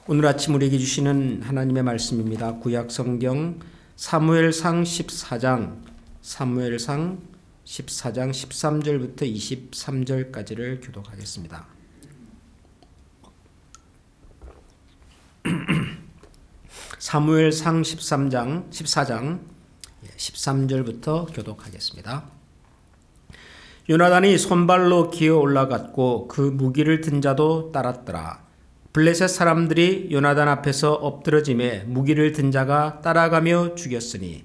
오늘 아침 우리에게 주시는 하나님의 말씀입니다. 구약 성경 사무엘상 14장 13절부터 23절까지를 교독하겠습니다. 사무엘상 14장 13절부터 교독하겠습니다. 요나단이 손발로 기어 올라갔고 그 무기를 든 자도 따랐더라. 블레셋 사람들이 요나단 앞에서 엎드러짐에 무기를 든 자가 따라가며 죽였으니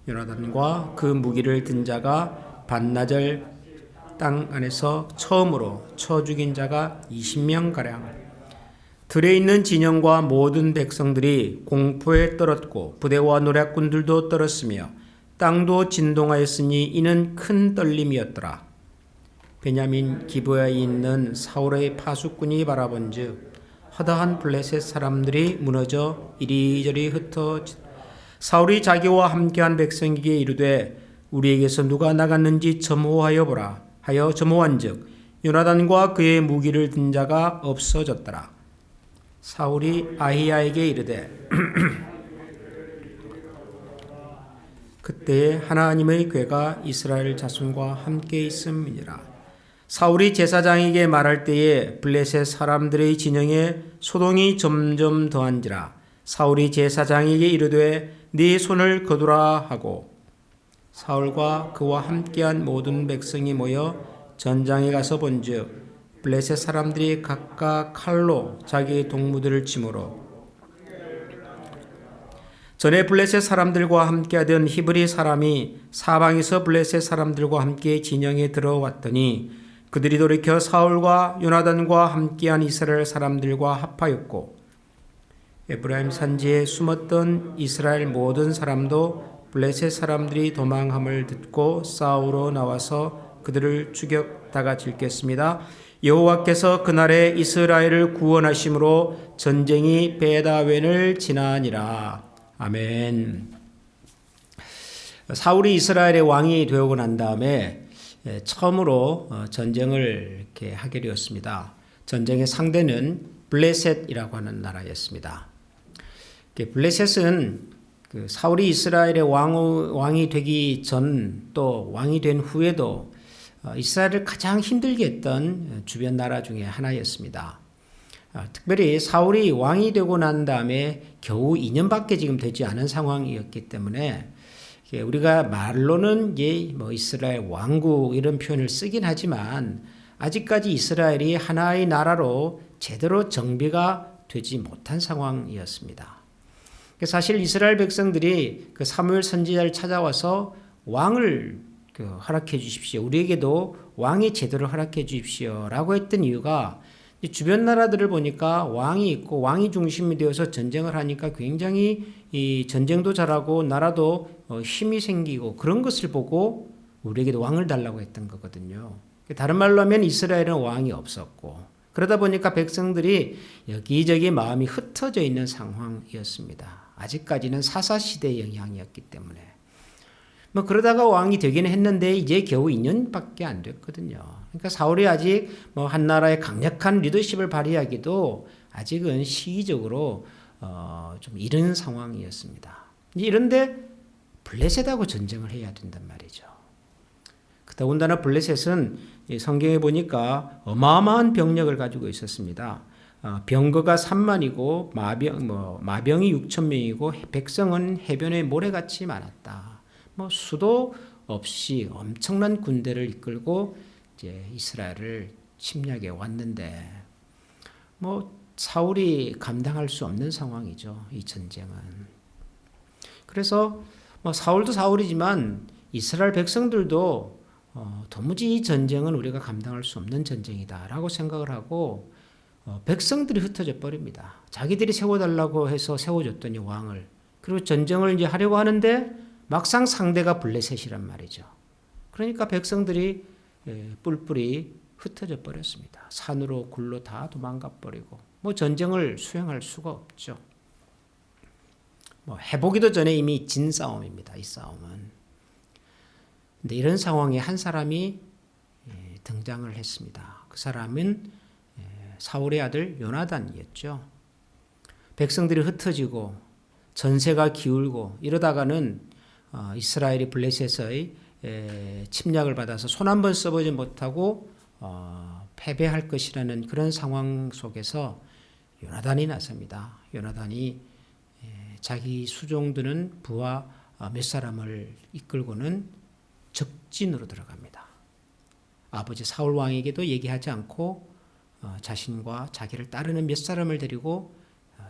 요나단과 그 무기를 든 자가 반나절 땅 안에서 처음으로 쳐 죽인 자가 20명가량. 들에 있는 진영과 모든 백성들이 공포에 떨었고 부대와 노략군들도 떨었으며 땅도 진동하였으니 이는 큰 떨림이었더라. 베냐민 기브야에 있는 사울의 파수꾼이 바라본즉 허다한 블레셋 사람들이 무너져 이리저리 흩어 사울이 자기와 함께한 백성에게 이르되 우리에게서 누가 나갔는지 점호하여 보라 하여 점호한즉 요나단과 그의 무기를 든 자가 없어졌더라. 사울이 아히야에게 이르되 그때에 하나님의 궤가 이스라엘 자손과 함께 있음이니라. 사울이 제사장에게 말할 때에 블레셋 사람들의 진영에 소동이 점점 더한지라. 사울이 제사장에게 이르되 네 손을 거두라 하고 사울과 그와 함께한 모든 백성이 모여 전장에 가서 본즉 블레셋 사람들이 각각 칼로 자기의 동무들을 치므로 전에 블레셋 사람들과 함께하던 히브리 사람이 사방에서 블레셋 사람들과 함께 진영에 들어왔더니 그들이 돌이켜 사울과 요나단과 함께한 이스라엘 사람들과 합하였고 에브라임 산지에 숨었던 이스라엘 모든 사람도 블레셋 사람들이 도망함을 듣고 싸우러 나와서 그들을 추격다가 질겠습니다. 여호와께서 그날에 이스라엘을 구원하심으로 전쟁이 베다웬을 지나니라. 아멘. 사울이 이스라엘의 왕이 되고 난 다음에 처음으로 전쟁을 이렇게 하게 되었습니다. 전쟁의 상대는 블레셋이라고 하는 나라였습니다. 블레셋은 사울이 이스라엘의 왕이 되기 전 또 왕이 된 후에도 이스라엘을 가장 힘들게 했던 주변 나라 중에 하나였습니다. 특별히 사울이 왕이 되고 난 다음에 겨우 2년밖에 지금 되지 않은 상황이었기 때문에 우리가 말로는 이스라엘 왕국 이런 표현을 쓰긴 하지만 아직까지 이스라엘이 하나의 나라로 제대로 정비가 되지 못한 상황이었습니다. 사실 이스라엘 백성들이 그 사무엘 선지자를 찾아와서 왕을 허락해 주십시오. 우리에게도 왕이 제대로 허락해 주십시오라고 했던 이유가 주변 나라들을 보니까 왕이 있고 왕이 중심이 되어서 전쟁을 하니까 굉장히 이 전쟁도 잘하고 나라도 힘이 생기고 그런 것을 보고 우리에게도 왕을 달라고 했던 거거든요. 다른 말로 하면 이스라엘은 왕이 없었고 그러다 보니까 백성들이 여기저기 마음이 흩어져 있는 상황이었습니다. 아직까지는 사사시대의 영향이었기 때문에 그러다가 왕이 되기는 했는데 이제 겨우 2년밖에 안 됐거든요. 그러니까 사울이 아직 한 나라의 강력한 리더십을 발휘하기도 아직은 시기적으로 좀 이른 상황이었습니다. 이런데 블레셋하고 전쟁을 해야 된단 말이죠. 더군다나 블레셋은 성경에 보니까 어마어마한 병력을 가지고 있었습니다. 병거가 3만이고 마병이 6,000명이고 백성은 해변에 모래같이 많았다. 수도 없이 엄청난 군대를 이끌고 이제 이스라엘을 침략해 왔는데 사울이 감당할 수 없는 상황이죠. 이 전쟁은. 그래서 사울도 사울이지만 이스라엘 백성들도 도무지 이 전쟁은 우리가 감당할 수 없는 전쟁이다라고 생각을 하고 백성들이 흩어져 버립니다. 자기들이 세워달라고 해서 세워줬더니 왕을. 그리고 전쟁을 이제 하려고 하는데 막상 상대가 블레셋이란 말이죠. 그러니까 백성들이 뿔뿔이 흩어져 버렸습니다. 산으로 굴로 다 도망가 버리고 전쟁을 수행할 수가 없죠. 해보기도 전에 이미 진 싸움입니다. 이 싸움은. 근데 이런 상황에 한 사람이 등장을 했습니다. 그 사람은 사울의 아들 요나단이었죠. 백성들이 흩어지고 전세가 기울고 이러다가는 이스라엘이 블레셋의 침략을 받아서 손 한 번 써보지 못하고 패배할 것이라는 그런 상황 속에서 요나단이 나섭니다. 요나단이 자기 수종드는 부하 몇 사람을 이끌고는 적진으로 들어갑니다. 아버지 사울 왕에게도 얘기하지 않고 자신과 자기를 따르는 몇 사람을 데리고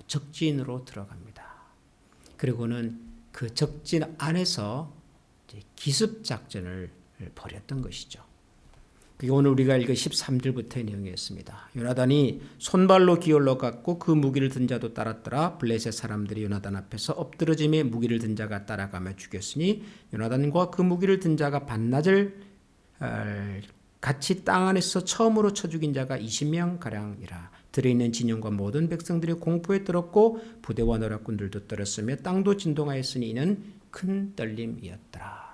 적진으로 들어갑니다. 그리고는 그 적진 안에서 기습 작전을 벌였던 것이죠. 그게 오늘 우리가 읽은 13절부터의 내용이었습니다. 요나단이 손발로 기울러 갔고 그 무기를 든 자도 따랐더라. 블레셋 사람들이 요나단 앞에서 엎드러짐에 무기를 든 자가 따라가며 죽였으니 요나단과 그 무기를 든 자가 반나절 같이 땅 안에서 처음으로 쳐 죽인 자가 20명 가량이라. 들어있는 진영과 모든 백성들이 공포에 떨었고 부대와 노략군들도 떨었으며 땅도 진동하였으니 이는 큰 떨림이었더라.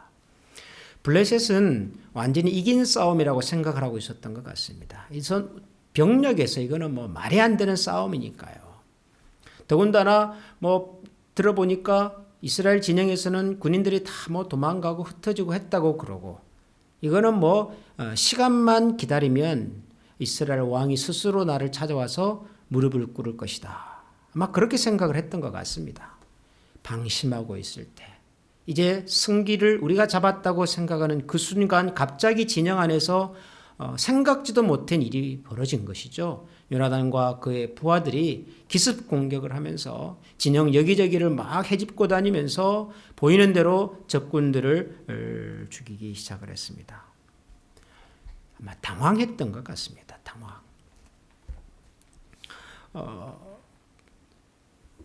블레셋은 완전히 이긴 싸움이라고 생각을 하고 있었던 것 같습니다. 병력에서 이거는 뭐 말이 안 되는 싸움이니까요. 더군다나 들어보니까 이스라엘 진영에서는 군인들이 다 도망가고 흩어지고 했다고 그러고 이거는 시간만 기다리면 이스라엘 왕이 스스로 나를 찾아와서 무릎을 꿇을 것이다. 아마 그렇게 생각을 했던 것 같습니다. 방심하고 있을 때. 이제 승기를 우리가 잡았다고 생각하는 그 순간 갑자기 진영 안에서 생각지도 못한 일이 벌어진 것이죠. 요나단과 그의 부하들이 기습 공격을 하면서 진영 여기저기를 막 헤집고 다니면서 보이는 대로 적군들을 죽이기 시작을 했습니다. 아마 당황했던 것 같습니다. 당황.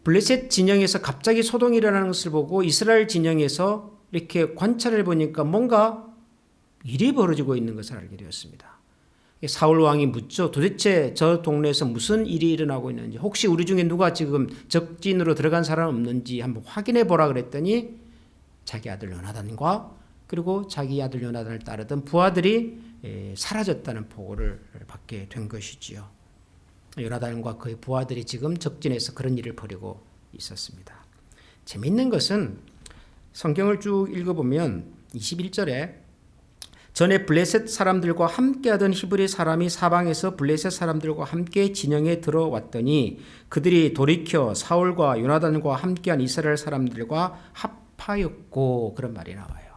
블레셋 진영에서 갑자기 소동이 일어나는 것을 보고 이스라엘 진영에서 이렇게 관찰을 보니까 뭔가 일이 벌어지고 있는 것을 알게 되었습니다. 사울 왕이 묻죠. 도대체 저 동네에서 무슨 일이 일어나고 있는지, 혹시 우리 중에 누가 지금 적진으로 들어간 사람 없는지 한번 확인해 보라 그랬더니 자기 아들 요나단과 그리고 자기 아들 요나단을 따르던 부하들이 사라졌다는 보고를 받게 된 것이지요. 요나단과 그의 부하들이 지금 적진에서 그런 일을 벌이고 있었습니다. 재미있는 것은 성경을 쭉 읽어보면 21절에 전에 블레셋 사람들과 함께하던 히브리 사람이 사방에서 블레셋 사람들과 함께 진영에 들어왔더니 그들이 돌이켜 사울과 요나단과 함께한 이스라엘 사람들과 합하였고, 그런 말이 나와요.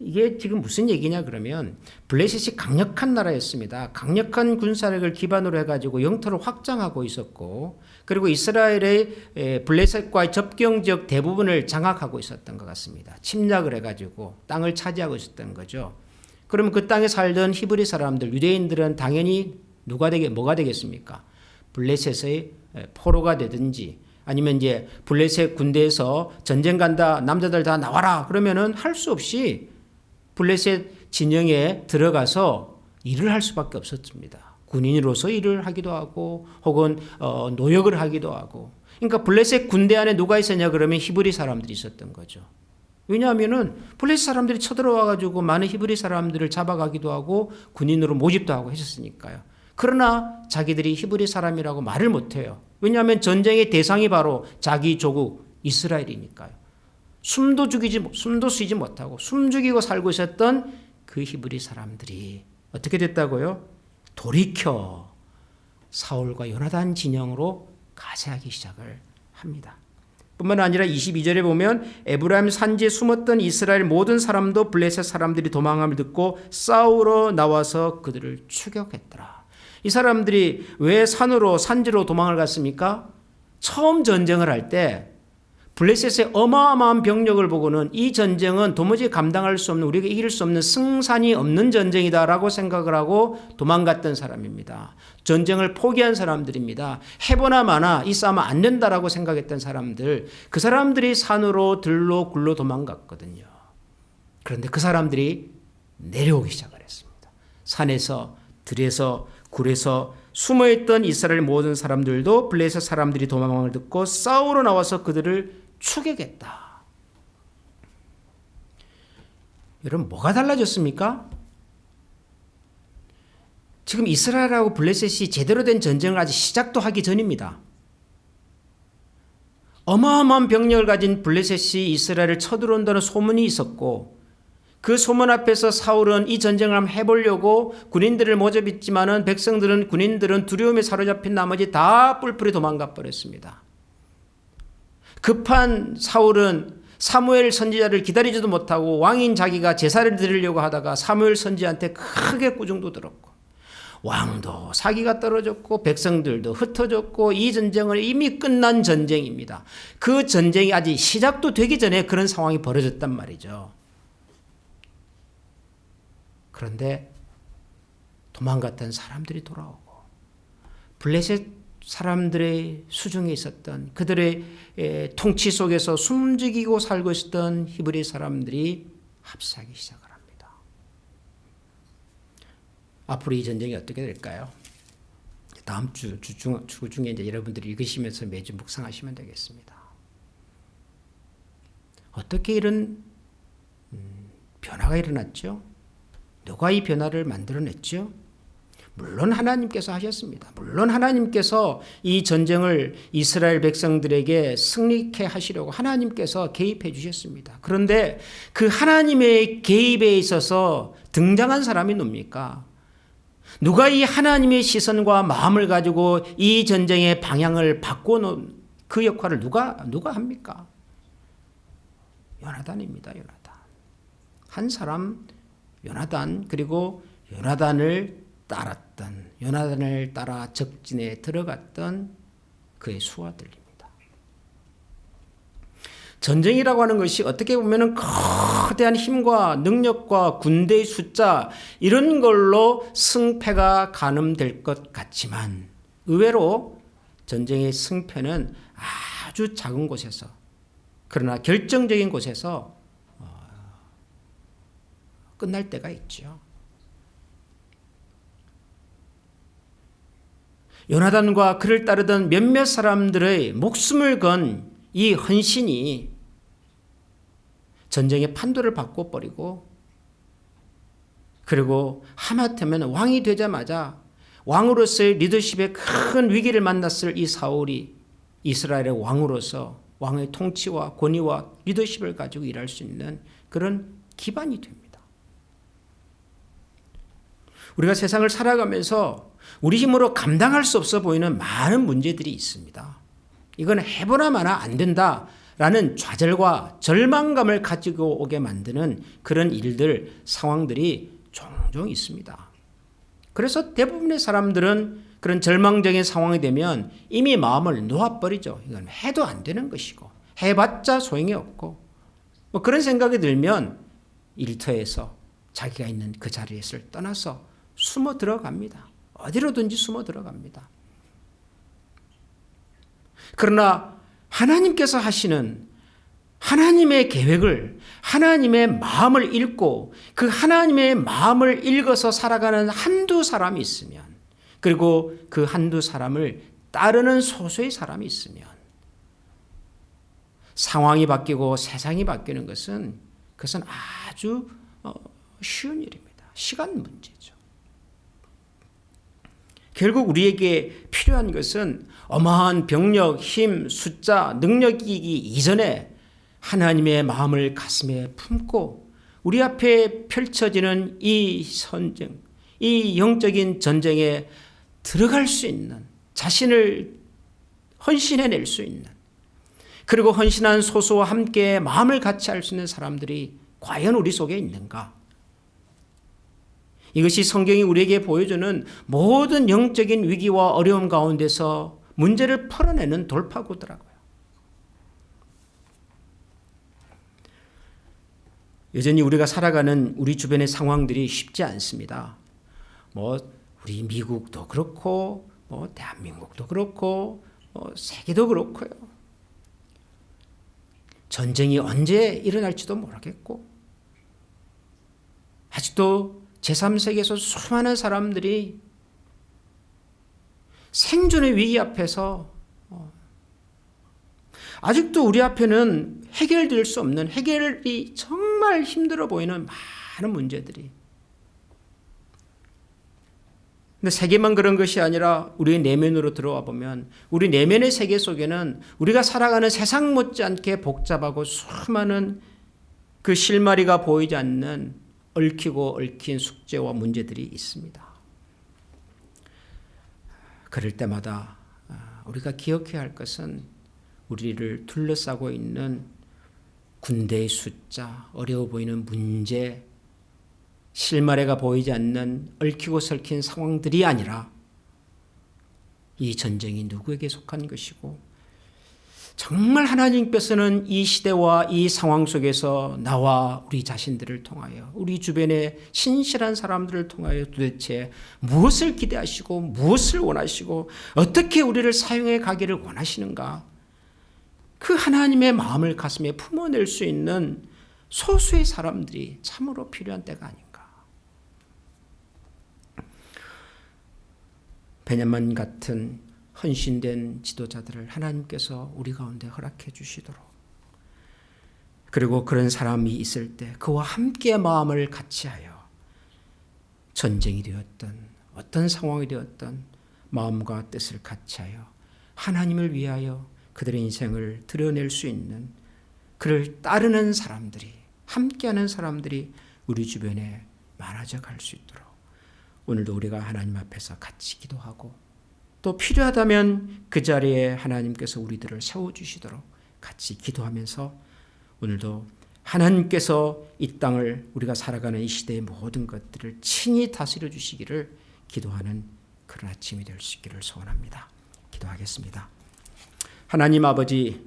이게 지금 무슨 얘기냐 그러면 블레셋이 강력한 나라였습니다. 강력한 군사력을 기반으로 해가지고 영토를 확장하고 있었고, 그리고 이스라엘의 블레셋과의 접경 지역 대부분을 장악하고 있었던 것 같습니다. 침략을 해가지고 땅을 차지하고 있었던 거죠. 그러면 그 땅에 살던 히브리 사람들, 유대인들은 당연히 뭐가 되겠습니까? 블레셋의 포로가 되든지, 아니면 이제 블레셋 군대에서 전쟁 간다, 남자들 다 나와라 그러면은 할 수 없이 블레셋 진영에 들어가서 일을 할 수밖에 없었습니다. 군인으로서 일을 하기도 하고 혹은 노역을 하기도 하고. 그러니까 블레셋 군대 안에 누가 있었냐 그러면 히브리 사람들이 있었던 거죠. 왜냐하면은 블레셋 사람들이 쳐들어와 가지고 많은 히브리 사람들을 잡아가기도 하고 군인으로 모집도 하고 했었으니까요. 그러나 자기들이 히브리 사람이라고 말을 못해요. 왜냐하면 전쟁의 대상이 바로 자기 조국 이스라엘이니까요. 숨도 쉬지 못하고 숨 죽이고 살고 있었던 그 히브리 사람들이 어떻게 됐다고요? 돌이켜 사울과 요나단 진영으로 가세하기 시작을 합니다. 뿐만 아니라 22절에 보면 에브라임 산지에 숨었던 이스라엘 모든 사람도 블레셋 사람들이 도망함을 듣고 싸우러 나와서 그들을 추격했더라. 이 사람들이 왜 산지로 도망을 갔습니까? 처음 전쟁을 할 때 블레셋의 어마어마한 병력을 보고는 이 전쟁은 도무지 감당할 수 없는, 우리가 이길 수 없는 승산이 없는 전쟁이다라고 생각을 하고 도망갔던 사람입니다. 전쟁을 포기한 사람들입니다. 해보나 마나 이 싸움은 안 된다라고 생각했던 사람들, 그 사람들이 산으로 들로 굴로 도망갔거든요. 그런데 그 사람들이 내려오기 시작을 했습니다. 산에서, 들에서, 굴에서 숨어있던 이스라엘 모든 사람들도 블레셋 사람들이 도망을 듣고 싸우러 나와서 그들을 추격했다. 여러분, 뭐가 달라졌습니까? 지금 이스라엘하고 블레셋이 제대로 된 전쟁을 아직 시작도 하기 전입니다. 어마어마한 병력을 가진 블레셋이 이스라엘을 쳐들어온다는 소문이 있었고, 그 소문 앞에서 사울은 이 전쟁을 한번 해보려고 군인들을 모집했지만은 군인들은 두려움에 사로잡힌 나머지 다 뿔뿔이 도망가 버렸습니다. 급한 사울은 사무엘 선지자를 기다리지도 못하고 왕인 자기가 제사를 드리려고 하다가 사무엘 선지자한테 크게 꾸중도 들었고, 왕도 사기가 떨어졌고 백성들도 흩어졌고, 이 전쟁은 이미 끝난 전쟁입니다. 그 전쟁이 아직 시작도 되기 전에 그런 상황이 벌어졌단 말이죠. 그런데 도망갔던 사람들이 돌아오고, 블레셋 사람들의 수중에 있었던 그들의 통치 속에서 숨죽이고 살고 있었던 히브리 사람들이 합세하기 시작을 합니다. 앞으로 이 전쟁이 어떻게 될까요? 다음 주 중에 이제 여러분들이 읽으시면서 매주 묵상하시면 되겠습니다. 어떻게 이런 변화가 일어났죠? 누가 이 변화를 만들어냈죠? 물론 하나님께서 하셨습니다. 물론 하나님께서 이 전쟁을 이스라엘 백성들에게 승리케 하시려고 하나님께서 개입해 주셨습니다. 그런데 그 하나님의 개입에 있어서 등장한 사람이 누굽니까? 누가 이 하나님의 시선과 마음을 가지고 이 전쟁의 방향을 바꿔놓은 그 역할을 누가 합니까? 요나단입니다. 요나단. 한 사람 요나단, 그리고 요나단을 따라 적진에 들어갔던 그의 수하들입니다. 전쟁이라고 하는 것이 어떻게 보면 거대한 힘과 능력과 군대의 숫자, 이런 걸로 승패가 가늠될 것 같지만, 의외로 전쟁의 승패는 아주 작은 곳에서, 그러나 결정적인 곳에서 끝날 때가 있죠. 요나단과 그를 따르던 몇몇 사람들의 목숨을 건 이 헌신이 전쟁의 판도를 바꿔버리고, 그리고 하마터면 왕이 되자마자 왕으로서의 리더십의 큰 위기를 만났을 이 사울이 이스라엘의 왕으로서 왕의 통치와 권위와 리더십을 가지고 일할 수 있는 그런 기반이 됩니다. 우리가 세상을 살아가면서 우리 힘으로 감당할 수 없어 보이는 많은 문제들이 있습니다. 이건 해보나 마나 안 된다라는 좌절과 절망감을 가지고 오게 만드는 그런 일들, 상황들이 종종 있습니다. 그래서 대부분의 사람들은 그런 절망적인 상황이 되면 이미 마음을 놓아버리죠. 이건 해도 안 되는 것이고 해봤자 소용이 없고, 그런 생각이 들면 일터에서 자기가 있는 그 자리에서 떠나서 숨어 들어갑니다. 어디로든지 숨어 들어갑니다. 그러나 하나님께서 하시는 하나님의 계획을, 하나님의 마음을 읽고 그 하나님의 마음을 읽어서 살아가는 한두 사람이 있으면, 그리고 그 한두 사람을 따르는 소수의 사람이 있으면, 상황이 바뀌고 세상이 바뀌는 것은 그것은 아주 쉬운 일입니다. 시간 문제죠. 결국 우리에게 필요한 것은 어마어마한 병력, 힘, 숫자, 능력이기 이전에 하나님의 마음을 가슴에 품고 우리 앞에 펼쳐지는 이 전쟁, 이 영적인 전쟁에 들어갈 수 있는, 자신을 헌신해낼 수 있는, 그리고 헌신한 소수와 함께 마음을 같이 할 수 있는 사람들이 과연 우리 속에 있는가? 이것이 성경이 우리에게 보여주는 모든 영적인 위기와 어려움 가운데서 문제를 풀어내는 돌파구더라고요. 여전히 우리가 살아가는 우리 주변의 상황들이 쉽지 않습니다. 우리 미국도 그렇고, 대한민국도 그렇고, 세계도 그렇고요. 전쟁이 언제 일어날지도 모르겠고, 아직도 제3세계에서 수많은 사람들이 생존의 위기 앞에서 아직도 우리 앞에는 해결될 수 없는, 해결이 정말 힘들어 보이는 많은 문제들이, 근데 세계만 그런 것이 아니라 우리의 내면으로 들어와 보면 우리 내면의 세계 속에는 우리가 살아가는 세상 못지않게 복잡하고 수많은 그 실마리가 보이지 않는 얽히고 얽힌 숙제와 문제들이 있습니다. 그럴 때마다 우리가 기억해야 할 것은 우리를 둘러싸고 있는 군대의 숫자, 어려워 보이는 문제, 실마리가 보이지 않는 얽히고 설킨 상황들이 아니라 이 전쟁이 누구에게 속한 것이고 정말 하나님께서는 이 시대와 이 상황 속에서 나와 우리 자신들을 통하여 우리 주변의 신실한 사람들을 통하여 도대체 무엇을 기대하시고 무엇을 원하시고 어떻게 우리를 사용해 가기를 원하시는가, 그 하나님의 마음을 가슴에 품어낼 수 있는 소수의 사람들이 참으로 필요한 때가 아닌가. 베냐민 같은 헌신된 지도자들을 하나님께서 우리 가운데 허락해 주시도록, 그리고 그런 사람이 있을 때 그와 함께 마음을 같이하여 전쟁이 되었던 어떤 상황이 되었던 마음과 뜻을 같이하여 하나님을 위하여 그들의 인생을 드러낼 수 있는, 그를 따르는 사람들이, 함께하는 사람들이 우리 주변에 많아져 갈 수 있도록 오늘도 우리가 하나님 앞에서 같이 기도하고 또 필요하다면 그 자리에 하나님께서 우리들을 세워주시도록 같이 기도하면서 오늘도 하나님께서 이 땅을, 우리가 살아가는 이 시대의 모든 것들을 친히 다스려 주시기를 기도하는 그런 아침이 될 수 있기를 소원합니다. 기도하겠습니다. 하나님 아버지,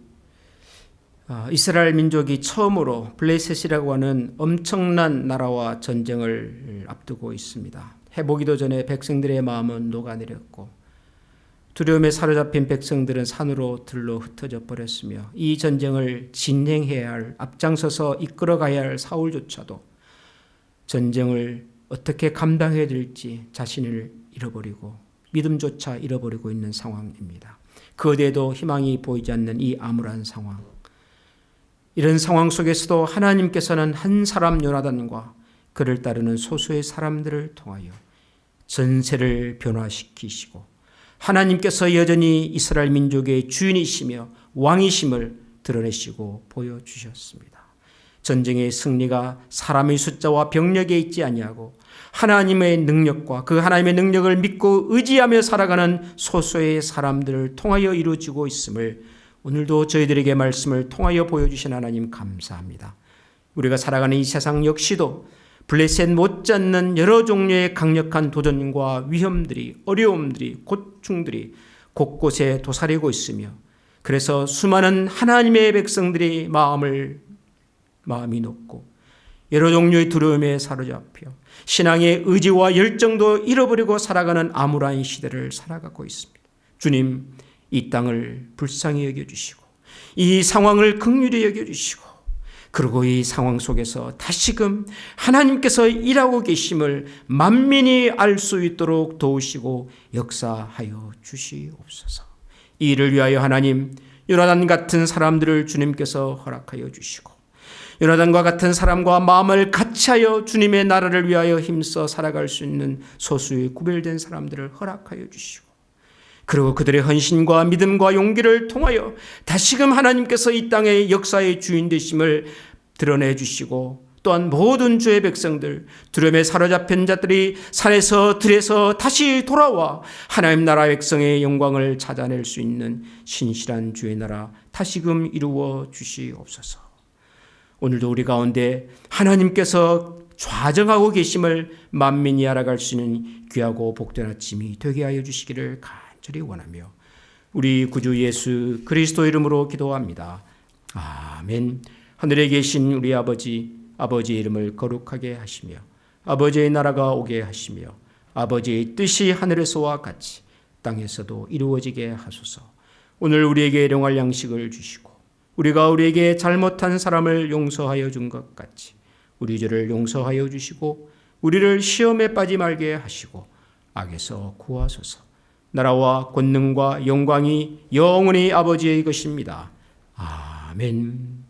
이스라엘 민족이 처음으로 블레셋이라고 하는 엄청난 나라와 전쟁을 앞두고 있습니다. 해보기도 전에 백성들의 마음은 녹아내렸고 두려움에 사로잡힌 백성들은 산으로 들러 흩어져 버렸으며 이 전쟁을 진행해야 할, 앞장서서 이끌어가야 할 사울조차도 전쟁을 어떻게 감당해야 될지 자신을 잃어버리고 믿음조차 잃어버리고 있는 상황입니다. 그대도 희망이 보이지 않는 이 암울한 상황, 이런 상황 속에서도 하나님께서는 한 사람 요나단과 그를 따르는 소수의 사람들을 통하여 전세를 변화시키시고 하나님께서 여전히 이스라엘 민족의 주인이시며 왕이심을 드러내시고 보여주셨습니다. 전쟁의 승리가 사람의 숫자와 병력에 있지 아니하고 하나님의 능력과 그 하나님의 능력을 믿고 의지하며 살아가는 소수의 사람들을 통하여 이루어지고 있음을 오늘도 저희들에게 말씀을 통하여 보여주신 하나님 감사합니다. 우리가 살아가는 이 세상 역시도 블레셋 못지않는 여러 종류의 강력한 도전과 위험들이, 어려움들이, 고충들이 곳곳에 도사리고 있으며, 그래서 수많은 하나님의 백성들이 마음이 높고 여러 종류의 두려움에 사로잡혀 신앙의 의지와 열정도 잃어버리고 살아가는 암울한 시대를 살아가고 있습니다. 주님, 이 땅을 불쌍히 여겨주시고 이 상황을 긍휼히 여겨주시고, 그리고 이 상황 속에서 다시금 하나님께서 일하고 계심을 만민이 알 수 있도록 도우시고 역사하여 주시옵소서. 이 일을 위하여 하나님, 요나단 같은 사람들을 주님께서 허락하여 주시고 요나단과 같은 사람과 마음을 같이하여 주님의 나라를 위하여 힘써 살아갈 수 있는 소수의 구별된 사람들을 허락하여 주시고, 그리고 그들의 헌신과 믿음과 용기를 통하여 다시금 하나님께서 이 땅의 역사의 주인 되심을 드러내 주시고, 또한 모든 주의 백성들, 두려움에 사로잡힌 자들이 산에서 들에서 다시 돌아와 하나님 나라 백성의 영광을 찾아낼 수 있는 신실한 주의 나라 다시금 이루어 주시옵소서. 오늘도 우리 가운데 하나님께서 좌정하고 계심을 만민이 알아갈 수 있는 귀하고 복된 아침이 되게 하여 주시기를 간절히 원하며 우리 구주 예수 그리스도 이름으로 기도합니다. 아멘. 하늘에 계신 우리 아버지, 아버지의 이름을 거룩하게 하시며 아버지의 나라가 오게 하시며 아버지의 뜻이 하늘에서와 같이 땅에서도 이루어지게 하소서. 오늘 우리에게 일용할 양식을 주시고 우리가 우리에게 잘못한 사람을 용서하여 준 것 같이 우리 죄를 용서하여 주시고 우리를 시험에 빠지 말게 하시고 악에서 구하소서. 나라와 권능과 영광이 영원히 아버지의 것입니다. 아멘.